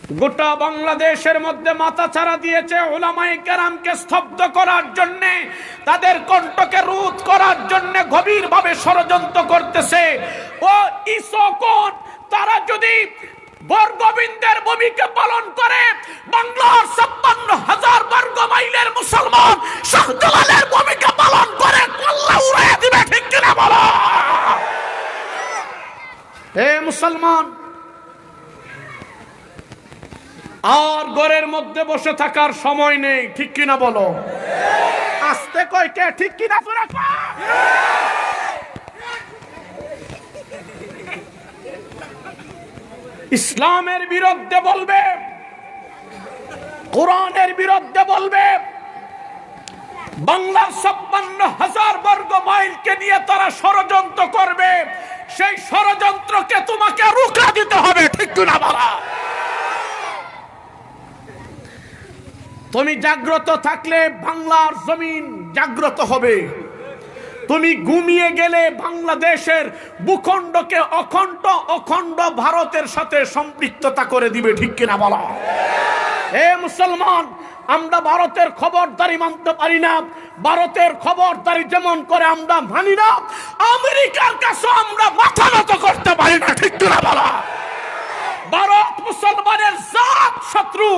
গোটা বাংলাদেশের মধ্যে মাথাচাড়া দিয়েছে উলামায়ে কেরামকে স্তব্ধ করার জন্য, তাদের কণ্ঠকে রোধ করার জন্য গভীরভাবে ষড়যন্ত্র করতেছে। ও ইসকন তারা যদি বর্গবিন্দের ভূমিকা পালন করে, বাংলার ৫৬,০০০ বর্গ মাইলের মুসলমান শাহজালালের ভূমিকা পালন করে, কল্লা উড়াইয়া দিবে। ঠিক কিনা বলো? হে মুসলমান, আর ঘরের মধ্যে বসে থাকার সময় নেই। ঠিক কিনা বলো? আস্তে কয় কে? ঠিক কিনা? ইসলামের বিরুদ্ধে বলবে, কোরআনের বিরুদ্ধে বলবে, বাংলার ৫৬,০০০ বর্গ মাইলকে নিয়ে তারা ষড়যন্ত্র করবে। সেই ষড়যন্ত্রকে তোমাকে রুখে দিতে হবে। ঠিক কিনা বলা? তুমি জাগ্রত থাকলে বাংলার জমিন জাগ্রত হবে। তুমি ঘুমিয়ে গেলে বাংলাদেশের ভূখণ্ডকে অখণ্ড ভারতের সাথে সম্পৃক্ততা করে দিবে। ঠিক কিনা বলা? হে মুসলমান, আমরা ভারতের খবরদারি মানতে পারি না। ভারতের খবরদারি যেমন করে আমরা মানি না, আমেরিকার কাছে আমরা মাথা নত করতে পারি না। ঠিক কিনা বলা? ভারত মুসলমানের জাত শত্রু,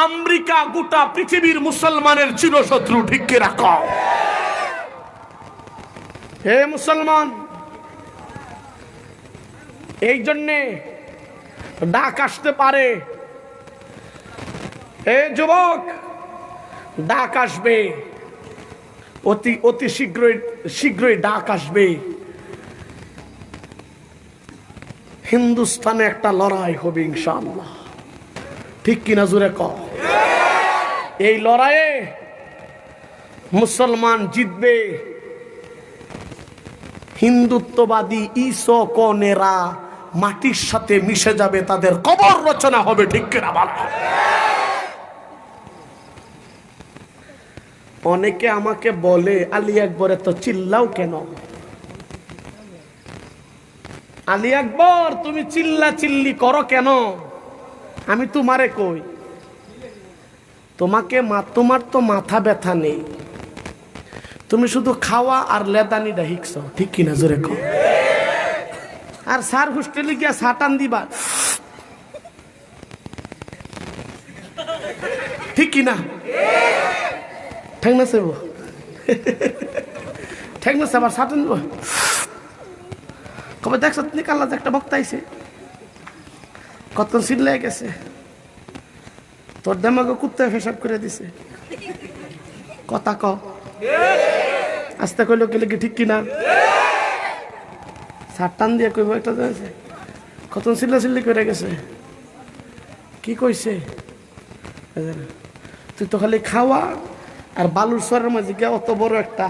আমেরিকা গোটা পৃথিবীর মুসলমানের চিরশত্রু। ঠিক কি রাখো? হে মুসলমান, এই জন্যে ডাক আসতে পারে। হে যুবক, ডাক আসবে, অতি শীঘ্রই ডাক আসবে। হিন্দুস্তানে একটা লড়াই হবে ইনশাআল্লাহ। ঠিক কিনা জোরে কও? এই লড়াইয়ে মুসলমান জিতবে। হিন্দুত্ববাদী ইসকনেরা মাটির সাথে মিশে যাবে, তাদের কবর রচনা হবে। ঠিক কিনা বলো? অনেকে আমাকে বলে, আলী আকবরে তো চিল্লাও কেন? আলী আকবর তুমি চিল্লা চিল্লি করো কেন? আমি তোমারে কই, তোমার তো মাথা ব্যথা নেই, তুমি শুধু খাওয়া আর লেদানিটা শিখছ। ঠিক কিনা জোরে কও? আর স্যার হোস্টেলে গিয়া সাটান দিবা। ঠিক কিনা? ঠেক না সেব, ঠেক না সেবার সাটান দিব। কবে দেখছ নিকাল্লা যে একটা বক্তা আইছে, কত চিল্লাই গেছে, তোর দেমাকে কুত্তে পেশাব করে দিছে। কথা ক, আস্তে কইলো গেলে কি? ঠিক কিনা? সাটান দিয়ে কইব একটা জানছে, কত চিল্লা চিল্লি করে গেছে। কি কইছে? তুই তো খালি খাওয়া আর বালুর সরের মাঝে গিয়া অত বড় একটা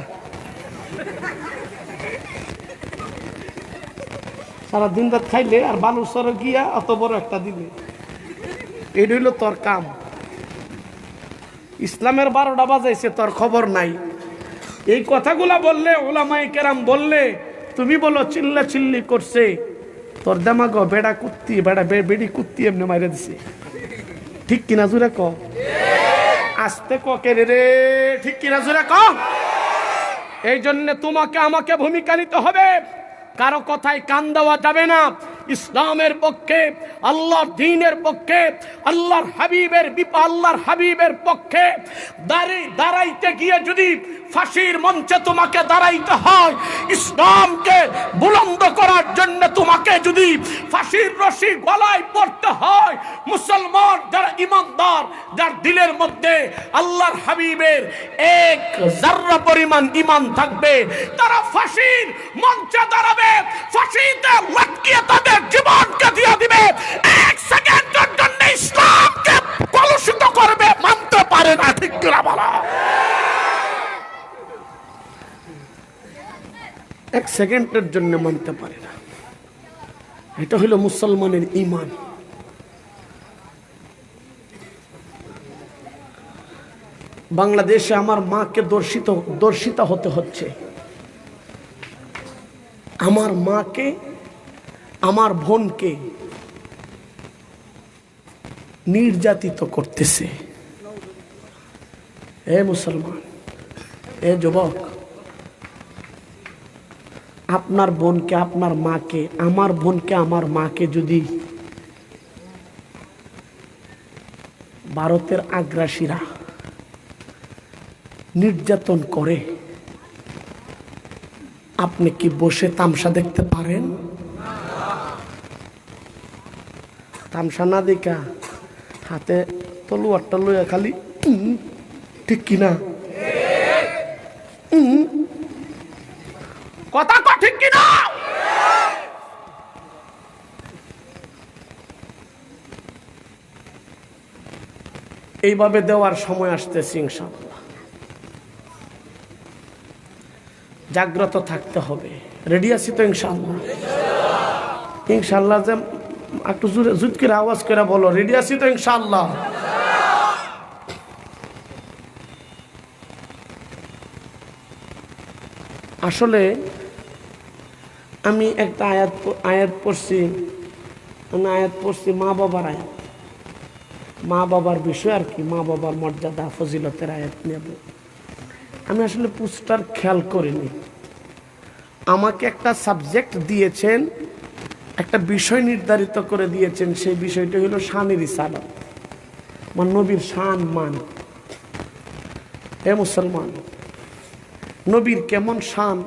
সারা দিন রাত খাইলে আর বালুর সরে গিয়া অত বড় একটা দিলে, এটা হইল তোর কাম। ইসলামের ১২টা বাজাইছে, তোর খবর নাই। এই কথাগুলা বললে, উলামায়ে কেরাম বললে, তুমি বলো চিল্লা চিল্লি করছে, তোর দেমাগ বেড়া কুত্তি, বেড়ি কুত্তি এমনি মাইরে দিছে। ঠিক কিনা জুড়ে ক? আস্তে ক কে রে? ঠিক কিনা জুড়ে ক? এই জন্য তোমাকে আমাকে ভূমিকা নিতে হবে। কারো কথায় কান দেওয়া যাবে না। ইসলামের পক্ষে, আল্লাহর দ্বীনের পক্ষে, আল্লাহর হাবিবের পক্ষে দাঁড়াইতে গিয়ে যদি ফাঁসির মঞ্চে তোমাকে দাঁড়াইতে হয়, ইসলামকে বুলন্দ করার জন্য তোমাকে যদি ফাঁসির রশি গলায় পড়তে হয়, মুসলমান যারা ইমানদার, যার দিলের মধ্যে আল্লাহর হাবিবের এক যাররা পরিমাণ ঈমান থাকবে, তারা ফাঁসির মঞ্চে দাঁড়াবে, ফাঁসিতে লটকিয়ে তাদের জীবনকে দিয়ে দিবে। এক সেকেন্ডের জন্য ইসলামকে কলুষিত করবে, মানতে পারে না। ঠিক কিনা বলা? এক সেকেন্ডের জন্য মানতে পারে না। এটা হলো মুসলমানের ঈমান। বাংলাদেশে আমার মাকে দর্শিতা হতে হচ্ছে। আমার মাকে, আমার বোনকে নির্যাতিত করতেছে। এ মুসলমান, এ যুবক, আপনার বোনকে, আপনার মাকে, আমার বোনকে, আমার মাকে যদি ভারতের আগ্রাসীরা নির্যাতন করে, আপনি কি বসে তামসা দেখতে পারেন? তামসা না দেখা হাতে তলোয়ারটা লইয়া খালি ঠিক কিনা? কথা তো ঠিক কিনা? এইভাবে দেওয়ার সময় আসতেছে ইনশাআল্লাহ। জাগ্রত থাকতে হবে। রেডি আছি তো ইনশাআল্লাহ? ইনশাআল্লাহ যে একটু জোরে জুত করে আওয়াজ করে বলো, রেডি আছি তো ইনশাআল্লাহ? আসলে আমি একটা আয়াত পড়ছি, মা বাবার আয়াত, মা বাবার বিষয় আর কি, মা বাবার মর্যাদা ফজিলতের আয়াত নেব। আমি আসলে পোস্টার খেয়াল করিনি। আমাকে একটা সাবজেক্ট দিয়েছেন, একটা বিষয় নির্ধারিত করে দিয়েছেন, সেই বিষয়টা হলো শানের রিসালাত, মানে নবীর শান মান। হে মুসলমান, নবীর কেমন শান